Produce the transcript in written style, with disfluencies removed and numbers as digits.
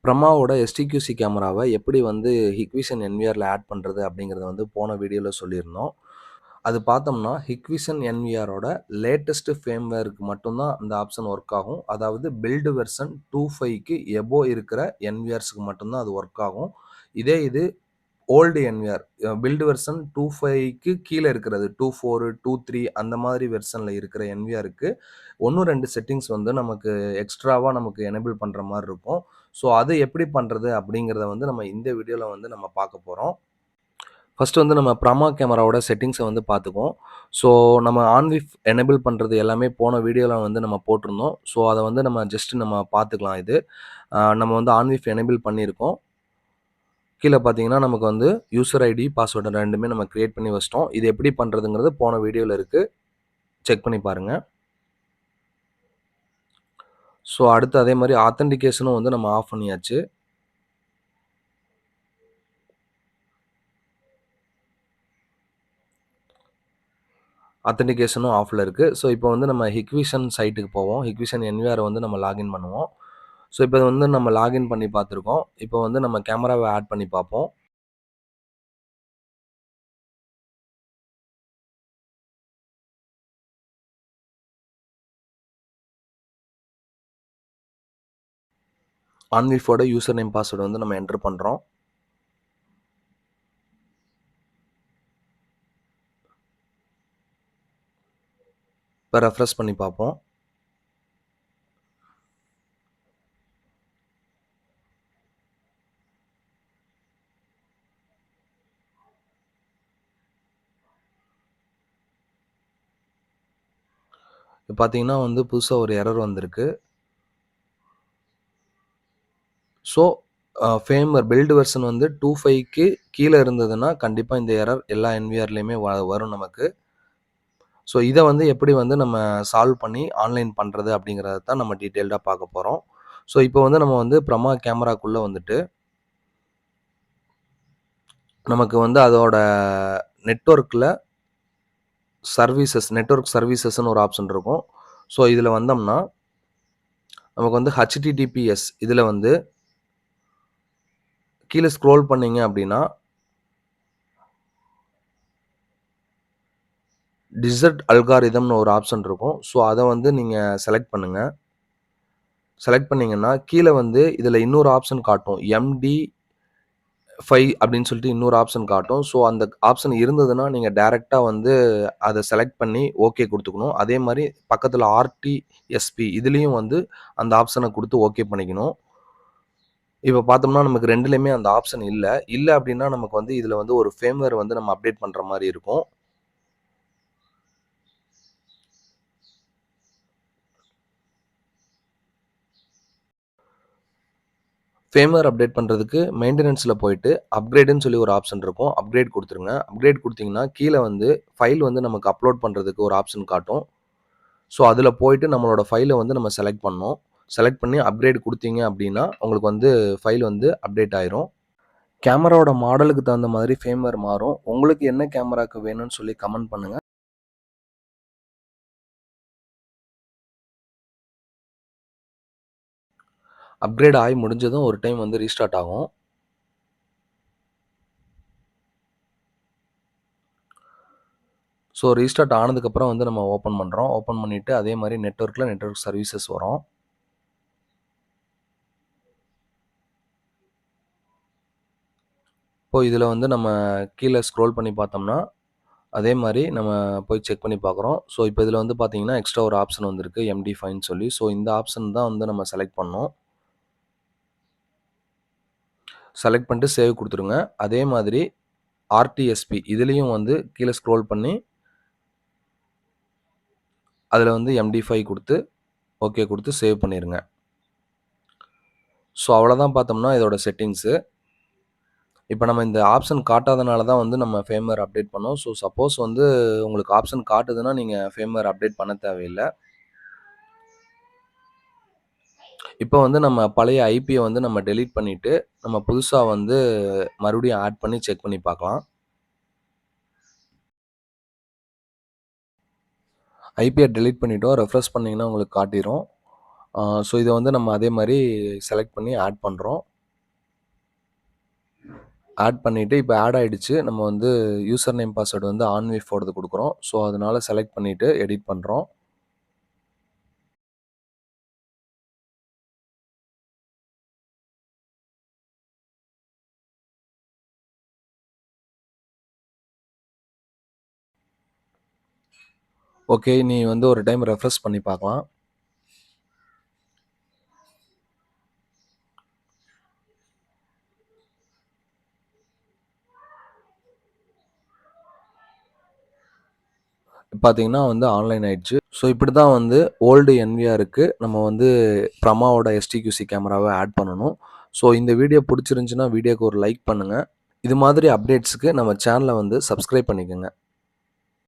பிரம்மாவோட எஸ்டிக்யூசி கேமராவை எப்படி வந்து ஹிக்விஷன் என்விஆரில் ஆட் பண்ணுறது அப்படிங்கிறத வந்து போன வீடியோவில் சொல்லியிருந்தோம். அது பார்த்தோம்னா ஹிக்விஷன் என்விஆரோட லேட்டஸ்ட்டு ஃபேம்வேருக்கு மட்டும்தான் அந்த ஆப்ஷன் ஒர்க் ஆகும். அதாவது பில்டு வெர்ஷன் 2.5க்கு எபோவ் இருக்கிற என்விஆர்ஸ்க்கு மட்டும்தான் அது ஒர்க் ஆகும். இதே இது ஓல்டு என்விஆர் பில்டு வெர்ஷன் 2.5க்கு கீழே இருக்கிறது 2.4 2.3 அந்த மாதிரி வெர்ஷனில் இருக்கிற என்விஆருக்கு 1-2 செட்டிங்ஸ் வந்து நமக்கு எக்ஸ்ட்ராவாக நமக்கு எனேபிள் பண்ணுற மாதிரி இருக்கும். ஸோ அது எப்படி பண்ணுறது அப்படிங்கிறத வந்து நம்ம இந்த வீடியோவில் வந்து நம்ம பார்க்க போகிறோம். ஃபர்ஸ்ட் வந்து நம்ம பிரமா கேமராவோட செட்டிங்ஸை வந்து பார்த்துக்குவோம். ஸோ நம்ம ஆன் விஃப் எனேபிள் பண்ணுறது எல்லாமே போன வீடியோவில் வந்து நம்ம போட்டிருந்தோம். ஸோ அதை வந்து நம்ம ஜஸ்ட் நம்ம பார்த்துக்கலாம். இது நம்ம வந்து ஆன் விஃப் எனேபிள் பண்ணியிருக்கோம். கீழே பார்த்தீங்கன்னா நமக்கு வந்து யூசர் ஐடி பாஸ்வேர்டு ரெண்டுமே நம்ம கிரியேட் பண்ணி வச்சிட்டோம். இது எப்படி பண்ணுறதுங்கிறது போன வீடியோவில் இருக்குது, செக் பண்ணி பாருங்கள். ஸோ அடுத்து அதே மாதிரி ஆத்தென்டிகேஷனும் வந்து நம்ம ஆஃப் பண்ணியாச்சு. ஆத்தென்டிகேஷனும் ஆஃபில் இருக்குது. ஸோ இப்போ வந்து நம்ம ஹிக்விஷன் சைட்டுக்கு போவோம். ஹிக்விஷன் என்விஆரை வந்து நம்ம லாகின் பண்ணுவோம். ஸோ இப்போ வந்து நம்ம லாகின் பண்ணி பார்த்துருக்கோம். இப்போ வந்து நம்ம கேமராவை ஆட் பண்ணி பார்ப்போம். ஆன்விஃபோட யூசர் நேம் பாஸ்வேர்டு வந்து நம்ம என்டர் பண்ணுறோம். இப்போ ரெஃப்ரெஷ் பண்ணி பார்ப்போம். இப்போ பார்த்தீங்கன்னா வந்து புதுசாக ஒரு எரர் வந்திருக்கு. ஸோ ஃபேமர் பில்டு வெர்ஷன் வந்து 2.5க்கு கீழே இருந்ததுன்னா கண்டிப்பாக இந்த எரர் எல்லா என்விஆர்லேயுமே வரும் நமக்கு. ஸோ இதை வந்து எப்படி வந்து நம்ம சால்வ் பண்ணி ஆன்லைன் பண்ணுறது அப்படிங்கிறத தான் நம்ம டீட்டெயில்டாக பார்க்க போகிறோம். ஸோ இப்போ வந்து நம்ம வந்து பிரமா கேமராக்குள்ளே வந்துட்டு நமக்கு வந்து அதோட நெட்வொர்க்கில் நெட்வொர்க் சர்வீசஸ்ன்னு ஒரு ஆப்ஷன் இருக்கும். ஸோ இதில் வந்தோம்னா நமக்கு வந்து HTTPS இதில் வந்து கீழே ஸ்க்ரோல் பண்ணீங்க அப்படின்னா டிசர்ட் அல்காரிதம்னு ஒரு ஆப்ஷன் இருக்கும். ஸோ அதை வந்து நீங்கள் செலக்ட் பண்ணுங்கள். செலக்ட் பண்ணிங்கன்னா கீழே வந்து இதில் இன்னொரு ஆப்ஷன் காட்டும். MD5 அப்படின்னு சொல்லிட்டு இன்னொரு ஆப்ஷன் காட்டும். ஸோ அந்த ஆப்ஷன் இருந்ததுன்னா நீங்கள் டைரெக்டாக வந்து அதை செலக்ட் பண்ணி ஓகே கொடுத்துக்கணும். அதே மாதிரி பக்கத்தில் RTSP இதுலேயும் வந்து அந்த ஆப்ஷனை கொடுத்து ஓகே பண்ணிக்கணும். இப்போ பார்த்தோம்னா நமக்கு 2லையுமே அந்த ஆப்ஷன் இல்லை அப்படின்னா நமக்கு வந்து இதில் வந்து ஒரு ஃபேம்வேர் வந்து நம்ம அப்டேட் பண்ணுற மாதிரி இருக்கும். ஃபேம்வேர் அப்டேட் பண்ணுறதுக்கு மெயின்டெனன்ஸில் போயிட்டு அப்கிரேடுன்னு சொல்லி ஒரு ஆப்ஷன் இருக்கும். அப்கிரேட் கொடுத்துருங்க. அப்கிரேட் கொடுத்தீங்கன்னா கீழே வந்து ஃபைல் வந்து நமக்கு அப்லோட் பண்ணுறதுக்கு ஒரு ஆப்ஷன் காட்டும். ஸோ அதில் போயிட்டு நம்மளோட ஃபைலை வந்து நம்ம செலக்ட் பண்ணணும். செலக்ட் பண்ணி அப்கிரேட் கொடுத்தீங்க அப்படின்னா உங்களுக்கு வந்து ஃபைல் வந்து அப்டேட் ஆயிரும். கேமராவோட மாடலுக்கு தகுந்த மாதிரி ஃபேம்வேர் மாறும். உங்களுக்கு என்ன கேமராக்கு வேணும்னு சொல்லி கமெண்ட் பண்ணுங்க. அப்கிரேட் ஆகி முடிஞ்சதும் ஒரு டைம் வந்து ரீஸ்டார்ட் ஆகும். ஸோ ரீஸ்டார்ட் ஆனதுக்கப்புறம் வந்து நம்ம ஓப்பன் பண்ணுறோம். ஓப்பன் பண்ணிவிட்டு அதே மாதிரி நெட்வொர்க் சர்வீசஸ் வரும். இப்போ இதில் வந்து நம்ம கீழே ஸ்க்ரோல் பண்ணி பார்த்தோம்னா அதே மாதிரி நம்ம போய் செக் பண்ணி பார்க்குறோம். ஸோ இப்போ இதில் வந்து பார்த்தீங்கன்னா எக்ஸ்ட்ரா ஒரு ஆப்ஷன் வந்திருக்கு MD5ன்னு சொல்லி. ஸோ இந்த ஆப்ஷன் தான் வந்து நம்ம செலக்ட் பண்ணோம். செலக்ட் பண்ணிட்டு சேவ் கொடுத்துருங்க. அதே மாதிரி RTSP இதுலேயும் வந்து கீழே ஸ்க்ரோல் பண்ணி அதில் வந்து MD5 கொடுத்து ஓகே கொடுத்து சேவ் பண்ணிடுங்க. ஸோ அவ்வளோதான் பார்த்தோம்னா இதோட செட்டிங்ஸு. இப்போ நம்ம இந்த ஆப்ஷன் காட்டாதனால தான் வந்து நம்ம ஃபேம்வேர் அப்டேட் பண்ணோம். ஸோ சப்போஸ் வந்து உங்களுக்கு ஆப்ஷன் காட்டுதுன்னா நீங்கள் ஃபேம்வேர் அப்டேட் பண்ண தேவையில்லை. இப்போ வந்து நம்ம பழைய ஐபியை வந்து நம்ம டெலீட் பண்ணிவிட்டு நம்ம புதுசாக வந்து மறுபடியும் ஆட் பண்ணி செக் பண்ணி பார்க்கலாம். ஐபியை டெலீட் பண்ணிட்டோம். ரெஃப்ரெஷ் பண்ணிங்கன்னா உங்களுக்கு காட்டிடும். ஸோ இதை வந்து நம்ம அதே மாதிரி செலக்ட் பண்ணி ஆட் பண்ணுறோம். ஆட் பண்ணிட்டு இப்ப ஆட் ஆயிடுச்சு. நம்ம வந்து யூசர் நேம், பாஸ்வேர்ட் வந்து ஆன்விஃபோடது குடுக்குறோம். ஸோ, அதனால செலக்ட் பண்ணிட்டு எடிட் பண்றோம். ஓகே. நீ வந்து ஒரு டைம் ரெஃப்ரெஷ் பண்ணி பார்க்கலாம். பார்த்தீங்கன்னா வந்து ஆன்லைன் ஆயிடுச்சு. ஸோ, இப்படி தான் வந்து ஓல்டு என்விஆருக்கு நம்ம வந்து பிரமாவோட எஸ்டிக்யூசி கேமராவ ஆட் பண்ணணும். ஸோ, இந்த வீடியோ புடிச்சிருந்துச்சுன்னா வீடியோக்கு ஒரு லைக் பண்ணுங்க. இது மாதிரி அப்டேட்ஸ்க்கு நம்ம சேனல வந்து சப்ஸ்கிரைப் பண்ணிக்கங்க.